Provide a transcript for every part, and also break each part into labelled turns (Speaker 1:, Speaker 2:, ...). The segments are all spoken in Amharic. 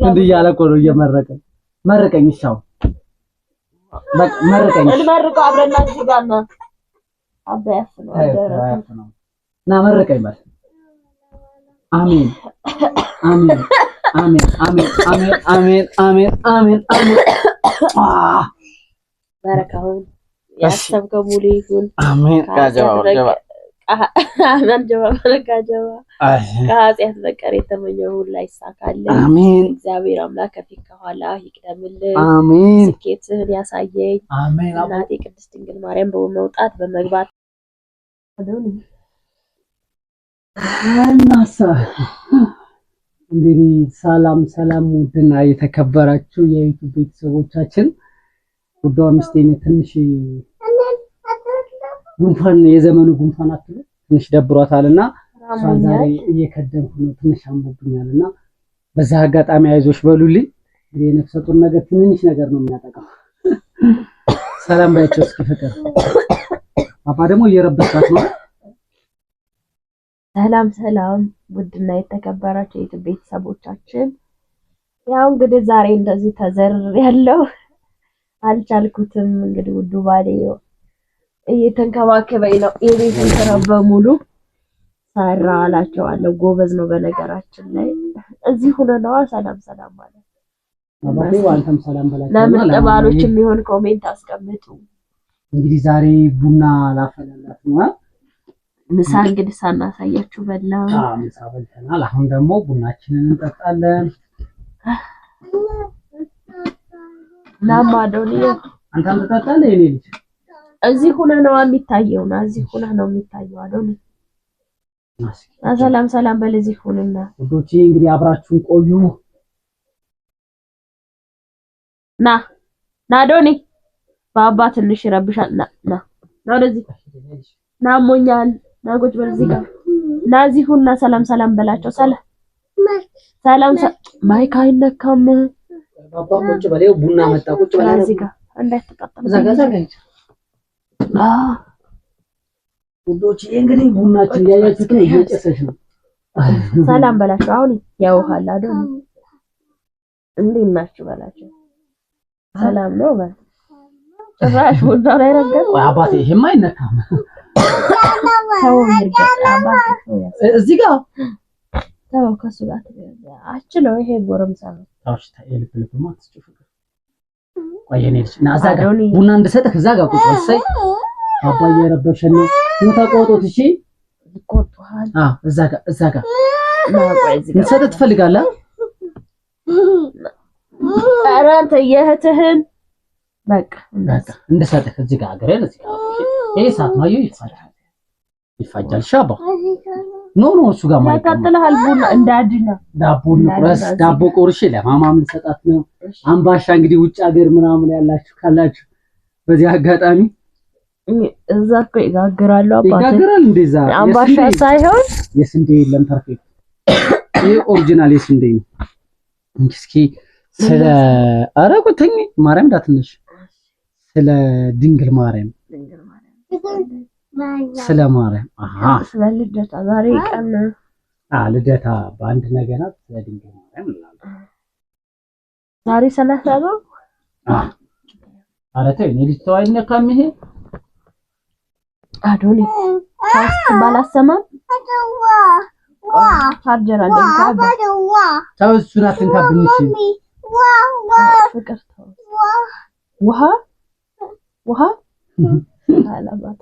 Speaker 1: እንዲህ እያለ እኮ ነው እየመረቀኝ መረቀኝ ይሻው በቃ መረቀኝ
Speaker 2: እንመርቀው አብረን እዚህ ጋር ነው አባያፍ ነው አደረኩ
Speaker 1: ና መረቀኝ ማለት አሜን አሜን አሜን አሜን አሜን አሜን አሜን አሜን አሜን
Speaker 2: በረካውን ያሰብከው ሙሉ ይሁን
Speaker 1: አሜን ካጀባ
Speaker 2: አሜን ጀባ በረካጀባ ከኃጢአት በቀር የተመኘው ሁሉ ይሳካል
Speaker 1: አሜን
Speaker 2: እግዚአብሔር አምላክ ከፊት ከኋላ ይቅደምልህ
Speaker 1: አሜን
Speaker 2: ስኬትህን ያሳየኝ
Speaker 1: አሜን
Speaker 2: እናቴ ቅድስት ድንግል ማርያም በመውጣት በመግባት
Speaker 1: እናሳ እንግዲህ ሰላም ውድና የተከበራችሁ የዩቲዩብ ቤተሰቦቻችን ጉዳዩ ምስቴን ትንሽ ጉንፋን የዘመኑ ጉንፋን አትሉ ትንሽ ደብሯታልና ዛሬ እየከደምኩ ነው ትንሽ አምቦብኛልና በዛ አጋጣሚ አይዞሽ በሉልኝ እንግዲህ የነፍሰ ጡር ነገር ትንሽ ነገር ነው የሚያጠቃው ሰላም ባያቸው እስኪ ፍቅር አባ ደግሞ እየረበሻት ነው
Speaker 2: ሰላም ውድና የተከበራችሁ የዩቲዩብ ቤተሰቦቻችን ያው እንግዲህ ዛሬ እንደዚህ ተዘርር ያለው አልቻልኩትም እንግዲህ ውዱ ባሌ እየተንከባከበኝ ነው የቤቱን ስራ በሙሉ ሰራ አላቸዋለሁ ጎበዝ ነው በነገራችን ላይ እዚህ ሆነናዋ ሰላም ማለት
Speaker 1: አባቴ አንተም ሰላም በላቸው
Speaker 2: ለምን ተባሎች የሚሆን ኮሜንት አስቀምጡ
Speaker 1: እንግዲህ ዛሬ ቡና ላፈላላት ነው
Speaker 2: ምሳ እንግዲህ ሳናሳያችሁ በላ
Speaker 1: ምሳ በልተናል አሁን ደግሞ ቡናችንን እንጠጣለን
Speaker 2: ናማዶኒ
Speaker 1: አንተም ትጠጣለህ የኔ ልጅ
Speaker 2: እዚህ ሆነ ነው የሚታየው ነው እዚህ ሆነ ነው የሚታየው አዶኒ ሰላም በለዚህ ሆነና
Speaker 1: ወዶቼ እንግዲህ አብራችሁን ቆዩ
Speaker 2: ና አዶኒ ባባ ትንሽ ይረብሻል ና ወደዚህ ና ሞኛል ና ቁጭ በዚህ ጋር ና እዚህ ሁና ሰላም በላቸው ሰላም ማይክ አይነካም
Speaker 1: ባባ ቁጭ በለው ቡና መጣ ቁጭ በላ
Speaker 2: እዚህ ጋር እንዳትቀጠል
Speaker 1: ዘጋኝ ወዶቼ እንግዲህ ቡናችን ያያችሁት ነው እየጨሰች ነው
Speaker 2: ሰላም በላቸው አሁን ያውሃል አዶኒ እንዴት ናችሁ በላቸው ሰላም ነው በል ጭራሽ ቡና ላይ ረገጥ
Speaker 1: አባቴ ይሄማ አይነካም
Speaker 2: ተው ይርገጥ አባቴ
Speaker 1: እዚህ ጋር
Speaker 2: ተው ከሱ ጋር አችለው ይሄ ጎረምሳ ነው
Speaker 1: ታውሽ ታይልብልብ ማለት ፍቅር ቆይ እኔ ልጅ እና እዛ ጋር ቡና እንድሰጥህ እዛ ጋር ቁጭ በል ሳይ አባዬ ረበሸኝ ነው ተቆጦት እሺ
Speaker 2: ይቆጣል
Speaker 1: እዛ ጋር እንሰጥ ትፈልጋለህ
Speaker 2: ኧረ አንተ የእህትህን በቃ
Speaker 1: እንድሰጥህ እዚህ ጋር አገሬ እዚህ ጋር ይሄ ሰዓት ነው ይፋጃል ሻባ ኖ እሱ ጋር ማለት
Speaker 2: ያቃጥልሃል ቡና እንዳድና
Speaker 1: ዳቦ ቆርሼ ለማማም ልሰጣት ነው አምባሻ እንግዲህ ውጭ ሀገር ምናምን ያላችሁ ካላችሁ በዚህ አጋጣሚ
Speaker 2: እዛ እኮ ይጋግራሉ አባቴ
Speaker 1: ይጋግራል እንደዛ
Speaker 2: አምባሻ ሳይሆን
Speaker 1: የስንዴ የለም ፐርፌክት ይሄ ኦሪጂናል የስንዴ ነው እስኪ ስለ አረቁትኝ ማርያም ዳትነሽ ስለ ድንግል ማርያም ስለ ማርያም
Speaker 2: ስለ ልደታ ዛሬ ቀን
Speaker 1: ልደታ በአንድ ነገራት ስለ ድንግል ማርያም
Speaker 2: ዛሬ ሰላሳ ነው
Speaker 1: አረተ እኔ ልጅ ተዋይነካም ይሄ
Speaker 2: አዶኒ ታስት ባላሰማም ቻርጀር አለኝ
Speaker 1: ታው እሱን አትንካብኝ እሺ
Speaker 2: ፍቅር ውሃ አላባት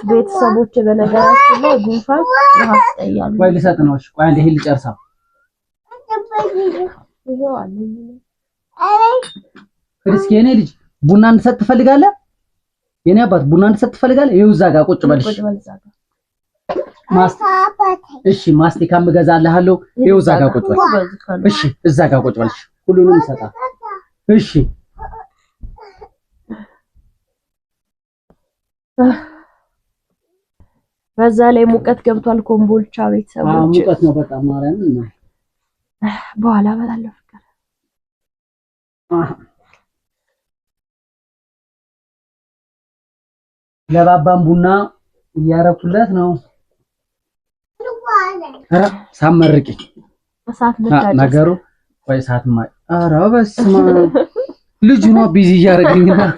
Speaker 2: ቤተሰቦች በነገራችን ላይ ጉንፋን ውሃ አስጠያለሁ
Speaker 1: ቆይ ልሰጥ ነው እሺ ቆይ አንዴ ይሄን ልጨርሳው ክርስቲያኔ የኔ ልጅ ቡና እንድሰጥ ትፈልጋለህ የኔ አባት ቡና እንድሰጥ ትፈልጋለህ ይኸው እዛ ጋር ቁጭ በልሽ እሺ ማስቲካም እገዛልሃለሁ ይኸው እዛ ጋር ቁጭ በል እሺ እዛ ጋር ቁጭ በልሽ ሁሉንም እንሰጣለን እሺ
Speaker 2: በዛ ላይ ሙቀት ገብቷል ኮምቦልቻ ቤተሰቦች
Speaker 1: ሙቀት ነው በጣም ማርያም ነው
Speaker 2: በኋላ በላለሁ ፍቅር
Speaker 1: ለባባም ቡና እያረኩለት ነው ሳመርቂ
Speaker 2: እሳት ልታጨስ
Speaker 1: ነገሩ ወይ እሳትማ ኧረ በስመ አብ ልጅ ነው ቢዚ እያደረገኝ ነው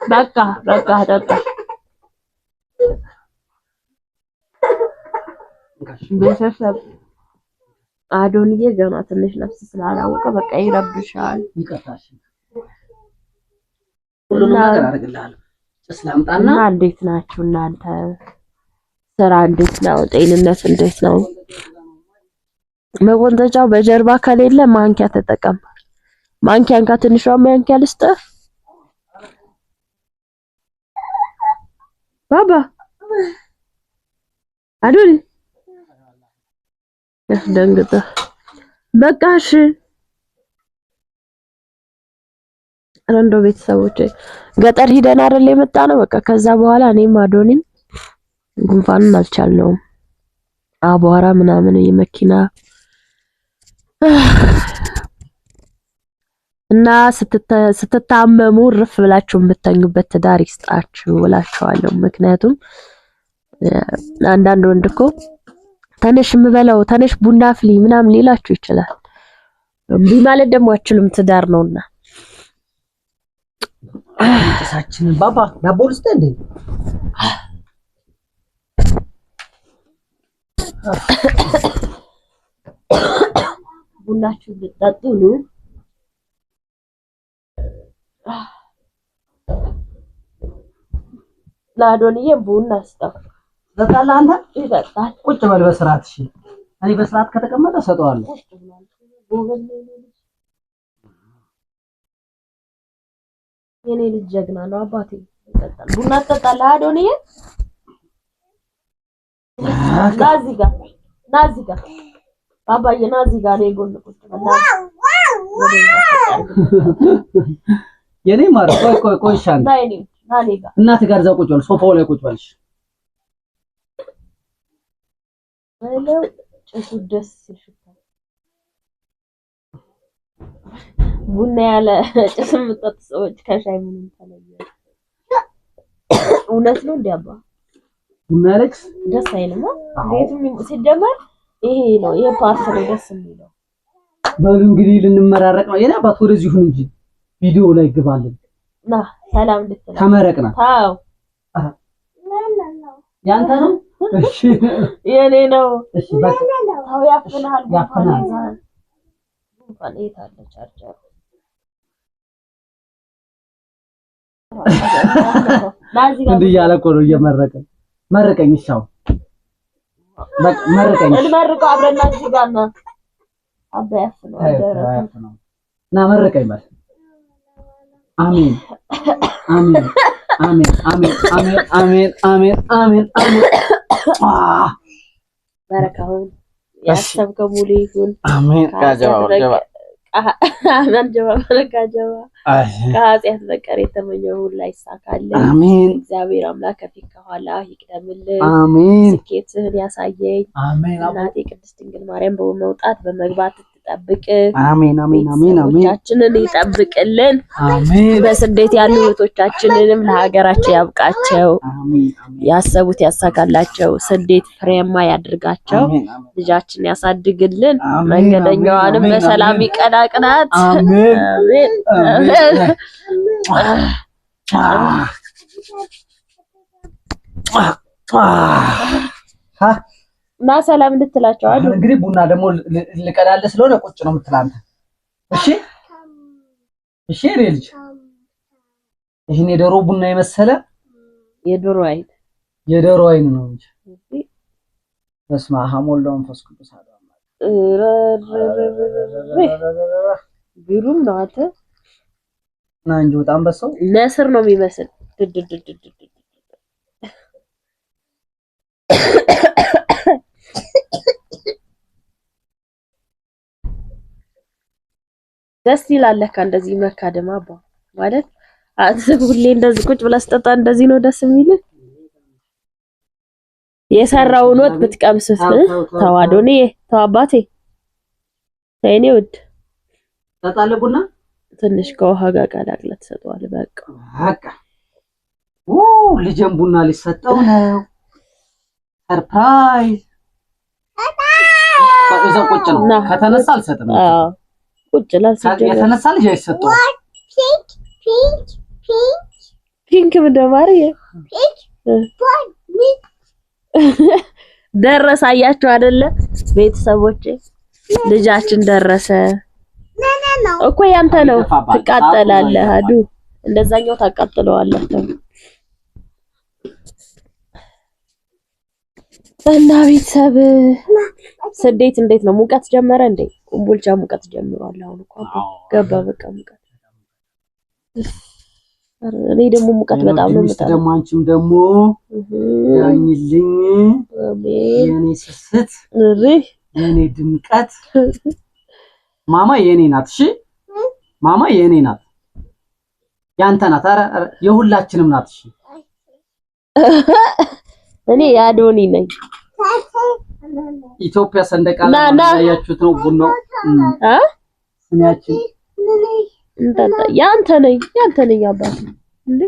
Speaker 2: በቃ ጠጣ ቤተሰብ አዶንዬ ገና ትንሽ ነፍስ ስላላወቀ በቃ ይረብሻል
Speaker 1: ይቀጣሽ ሁሉንም ነገር አደርግልሃለሁ ጭስ ላምጣና
Speaker 2: እንዴት ናችሁ እናንተ ስራ እንዴት ነው ጤንነት እንዴት ነው መወንዘጃው በጀርባ ከሌለ ማንኪያ ተጠቀም ማንኪያን ከትንሿ ማንኪያ ልስጥህ ባባ አዶኒ ደንግጠ በቃሽ አንዶ ቤተሰቦቼ ገጠር ሂደን አይደል የመጣ ነው በቃ ከዛ በኋላ እኔም አዶኒም ጉንፋንን አልቻልነውም አቧራ ምናምን የመኪና እና ስትታመሙ ርፍ ብላችሁ የምትተኙበት ትዳር ይስጣችሁ እላችኋለሁ ምክንያቱም አንዳንድ ወንድ እኮ ተነሽ የምበለው ተነሽ ቡና ፍሊ ምናምን ሊላችሁ ይችላል እምቢ ማለት ደግሞ አችሉም ትዳር ነውና
Speaker 1: ጭሳችንን ባባ ዳቦ ልስጥ እንዴ
Speaker 2: ቡናችሁ ልጠጡ ነው ላዶንዬ ቡና ስጠው
Speaker 1: ዘጣላ አንተ
Speaker 2: ይጠጣል
Speaker 1: ቁጭ በል በስርዓት እሺ እኔ በስርዓት ከተቀመጠ ሰጠዋለሁ
Speaker 2: የኔ ልጅ ጀግና ነው አባቴ ይጠጣል ቡና ትጠጣለህ አዶንዬ ናዚ ጋር ባባዬ ናዚ ጋር ነው ጎን ቁጭ በል
Speaker 1: የኔ ማር ቆይ ሻን
Speaker 2: ናሌጋ
Speaker 1: እናት ጋር እዛው ቁጭ በል ሶፋው ላይ ቁጭ በልሽ
Speaker 2: አለው ጭሱ ደስ ይሽታል ቡና ያለ ጭስ የምጠጡ ሰዎች ከሻይ ምንም ተለየ እውነት ነው እንዲያባ
Speaker 1: ቡና ያለች
Speaker 2: ደስ አይልም ቤቱም ሲጀመር ይሄ ነው ይሄ ፓርት ነው ደስ የሚለው
Speaker 1: በሉ እንግዲህ ልንመራረቅ ነው የኔ አባት ወደዚህ ይሁን እንጂ ቪዲዮ ላይ ግባልን
Speaker 2: ና ሰላም እንድትላ
Speaker 1: ተመረቅና
Speaker 2: ታው
Speaker 1: ያንተ ነው እሺ
Speaker 2: የኔ ነው
Speaker 1: እሺ በቃ
Speaker 2: ታው ያፈናል እንኳን እየታለ ቻርጀር
Speaker 1: እንዴ ያለ እኮ ነው እየመረቀ መረቀኝ ሻው በቃ መረቀኝ
Speaker 2: እንመርቀው አብረና እዚህ ጋር ነው አባያፍ ነው አደረኩ
Speaker 1: ና መረቀኝ ማለት አሜን አሜን አሜን አሜን አሜን አሜን አሜን አሜን አሜን
Speaker 2: በረካውን ያሰብከው ሙሉ ይሁን
Speaker 1: አሜን ካጀባ
Speaker 2: አሜን ጀባ ከኃጢአት በቀር የተመኘው ሁሉ ይሳካልን
Speaker 1: አሜን
Speaker 2: እግዚአብሔር አምላክ ከፊት ከኋላ ይቅደምልን
Speaker 1: አሜን
Speaker 2: ስኬትህን ያሳየኝ
Speaker 1: አሜን
Speaker 2: እናቴ ቅድስት ድንግል ማርያም በመውጣት በመግባት ትጠብቅ
Speaker 1: አሜን አሜን አሜን አሜን
Speaker 2: እህቶቻችንን ይጠብቅልን
Speaker 1: አሜን
Speaker 2: በስደት ያሉ እህቶቻችንንም ለሀገራቸው ያብቃቸው
Speaker 1: አሜን
Speaker 2: ያሰቡት ያሳካላቸው ስደት ፍሬያማ ያድርጋቸው ልጃችን ያሳድግልን መንገደኛዋንም በሰላም ይቀላቅላት
Speaker 1: አሜን
Speaker 2: አሜን ና ሰላም እንድትላቸው አይደል
Speaker 1: እንግዲህ ቡና ደግሞ ልቀዳለ ስለሆነ ቁጭ ነው የምትላንተ እሺ እሺ ልጅ ይሄን የዶሮ ቡና የመሰለ የዶሮ አይን ነው እንጂ በስመ አብ ወወልድ ወመንፈስ ቅዱስ አሐዱ አምላክ
Speaker 2: ግሩም ነው አንተ
Speaker 1: ና እንጂ በጣም በሰው
Speaker 2: ነስር ነው የሚመስል ደስ ይላል ለካ እንደዚህ መካደም አባ ማለት ሁሌ እንደዚህ ቁጭ ብለህ ስጠጣ እንደዚህ ነው ደስ የሚል የሰራውን ወጥ ብትቀምሱት ተዋዶኔ ተዋባቴ ታይኔ ወድ
Speaker 1: ተጣለ ቡና
Speaker 2: ትንሽ ከውሃ ጋር ቀላቅለህ ትሰጠዋለህ በቃ
Speaker 1: ልጅም ቡና ሊሰጠው ነው። ሰርፕራይዝ እዛው ቁጭ ነው። ከተነሳ አልሰጥም።
Speaker 2: ቁጭ ላልሰጥ
Speaker 1: የተነሳ ልጅ አይሰጠው።
Speaker 2: ፒንክ ምንድን ነው ማርዬ? ደረሰ። አያችሁ አይደለ ቤተሰቦቼ? ልጃችን ደረሰ እኮ። ያንተ ነው። ትቃጠላለህ አዱ። እንደዛኛው ታቃጥለዋለህ። እና ቤተሰብ ስደት እንዴት ነው? ሙቀት ጀመረ እንዴ? ኮምቦልቻ ሙቀት ጀምሯል። አሁን እኮ ገባ በቃ ሙቀት። እኔ ደግሞ ሙቀት በጣም ነው የምጠላው።
Speaker 1: ደግሞ አንቺም ደግሞ ያኝልኝ የኔ ስስት የኔ ድምቀት ማማ የኔ ናት። እሺ ማማ የኔ ናት፣ ያንተ ናት። ኧረ የሁላችንም ናት። እሺ
Speaker 2: እኔ ያዶኒ ነኝ።
Speaker 1: ኢትዮጵያ ሰንደቅ ዓላማ ያያችሁት ነው ቡናው ስሚያችን
Speaker 2: ያንተ ነኝ አባት እንዴ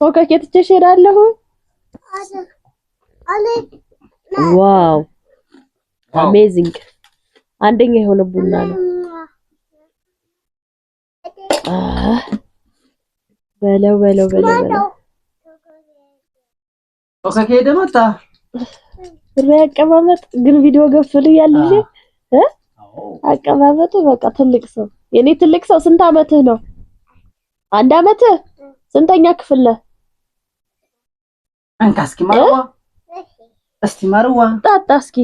Speaker 2: ሶከኬት ተሸራለሁ። ዋው አሜዚንግ! አንደኛ የሆነ ቡና ነው። በለው
Speaker 1: ሶከኬት ደመጣ
Speaker 2: አቀማመጥ ግን ቪዲዮ ገፍልኛል እንጂ አቀማመጡ በቃ ትልቅ ሰው። የኔ ትልቅ ሰው ስንት አመትህ ነው? 1 አመትህ? ስንተኛ ክፍል ነህ?
Speaker 1: አንካስኪ ማርዋ እስቲ ማርዋ
Speaker 2: ጣጣ እስኪ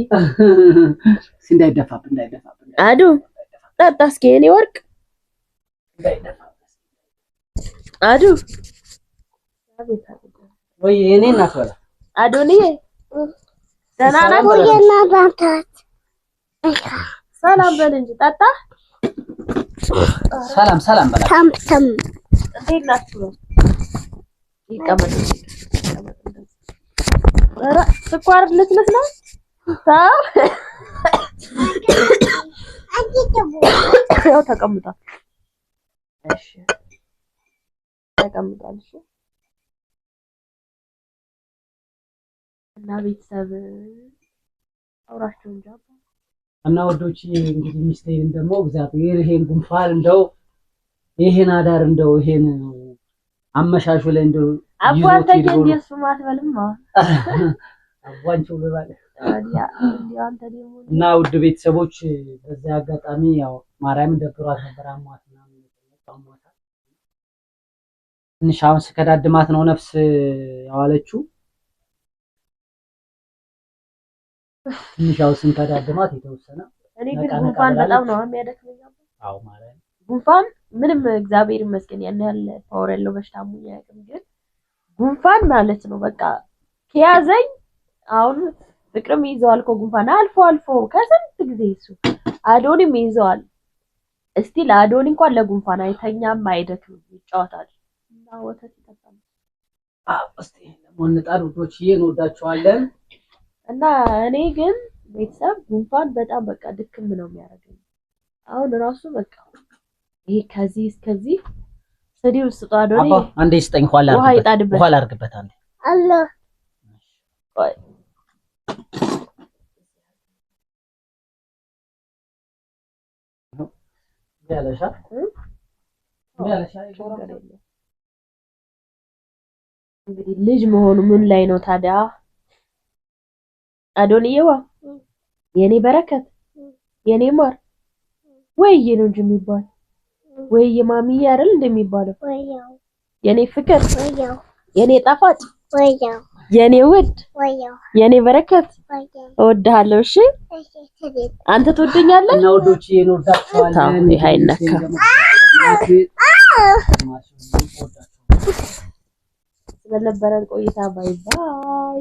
Speaker 1: እንዳይደፋብን
Speaker 2: አዱ ጣጣ እስኪ የኔ ወርቅ አዱ
Speaker 1: ወይ የኔ እናት ወላ
Speaker 2: አዱንዬ ደህና ነህ?
Speaker 3: ወይና ባንታት
Speaker 2: ሰላም በል እንጂ ጣጣ።
Speaker 1: ሰላም በላ
Speaker 3: ታምተም
Speaker 2: እንዴት ናችሁ? ይቀመጥ። ኧረ ስኳር ልትነስ ነው? ታው ያው ተቀምጣ። እሺ ተቀምጣል። እሺ እና ቤተሰብ አውራችሁ እንጂ
Speaker 1: እና ወዶች እንግዲህ ሚስቴን ደግሞ እግዚአብሔር ይሄን ጉንፋን እንደው ይሄን አዳር እንደው ይሄን አመሻሹ ላይ እንደው
Speaker 2: አባንተ እንዴስ ማትበልማ
Speaker 1: አዋንቹ በባለ
Speaker 2: ታዲያ አንተ ደግሞ
Speaker 1: እና ውድ ቤተሰቦች በዚህ አጋጣሚ ያው ማርያም ደብሯት ነበር። አሟትና ትንሽ አሁን ስከዳድማት ነው ነፍስ ያዋለችው። ትንሽ ያው ስንከዳድማት የተወሰነ
Speaker 2: እኔ ግን ጉንፋን በጣም ነው የሚያደክመኝ።
Speaker 1: አዎ ማለት
Speaker 2: ጉንፋን ምንም እግዚአብሔር ይመስገን ያን ያህል ፓወር ያለው በሽታ ሙኝ ያቅም፣ ግን ጉንፋን ማለት ነው በቃ ከያዘኝ አሁን ፍቅርም ይዘዋል እኮ ጉንፋን አልፎ ከስንት ጊዜ እሱ አዶኒም ይዘዋል። እስቲ ለአዶኒ እንኳን ለጉንፋን አይተኛም አይደክም ይጫወታል እና ወተት ይጠጣል።
Speaker 1: እስቲ ለሞንጣር ውዶች እንወዳቸዋለን።
Speaker 2: እና እኔ ግን ቤተሰብ ጉንፋን በጣም በቃ ድክም ነው የሚያደርገኝ። አሁን ራሱ በቃ ይሄ ከዚህ እስከዚህ ስዲው ስጧ አዶኒ
Speaker 1: አንዴ ስጠኝ ኋላ አርግበት አንዴ
Speaker 3: አለ
Speaker 2: ቆይ
Speaker 1: ያለሻ
Speaker 2: እንግዲህ ልጅ መሆኑ ምን ላይ ነው ታዲያ? አዶኒዬዋ የኔ በረከት የኔ ማር ወይዬ ነው እንጂ የሚባል ወይዬ ማሚዬ አይደል እንደሚባለው?
Speaker 3: ወያው
Speaker 2: የኔ ፍቅር
Speaker 3: ወያው
Speaker 2: የኔ ጣፋጭ
Speaker 3: ወያው
Speaker 2: የኔ ውድ
Speaker 3: ወያው
Speaker 2: የኔ በረከት
Speaker 3: ወያው
Speaker 2: እወድሃለሁ። እሺ አንተ ትወደኛለህ?
Speaker 1: እና ወዶች እንወዳቸዋለን።
Speaker 2: ይሄ አይነካ ስለነበረን ቆይታ ባይ ባይ።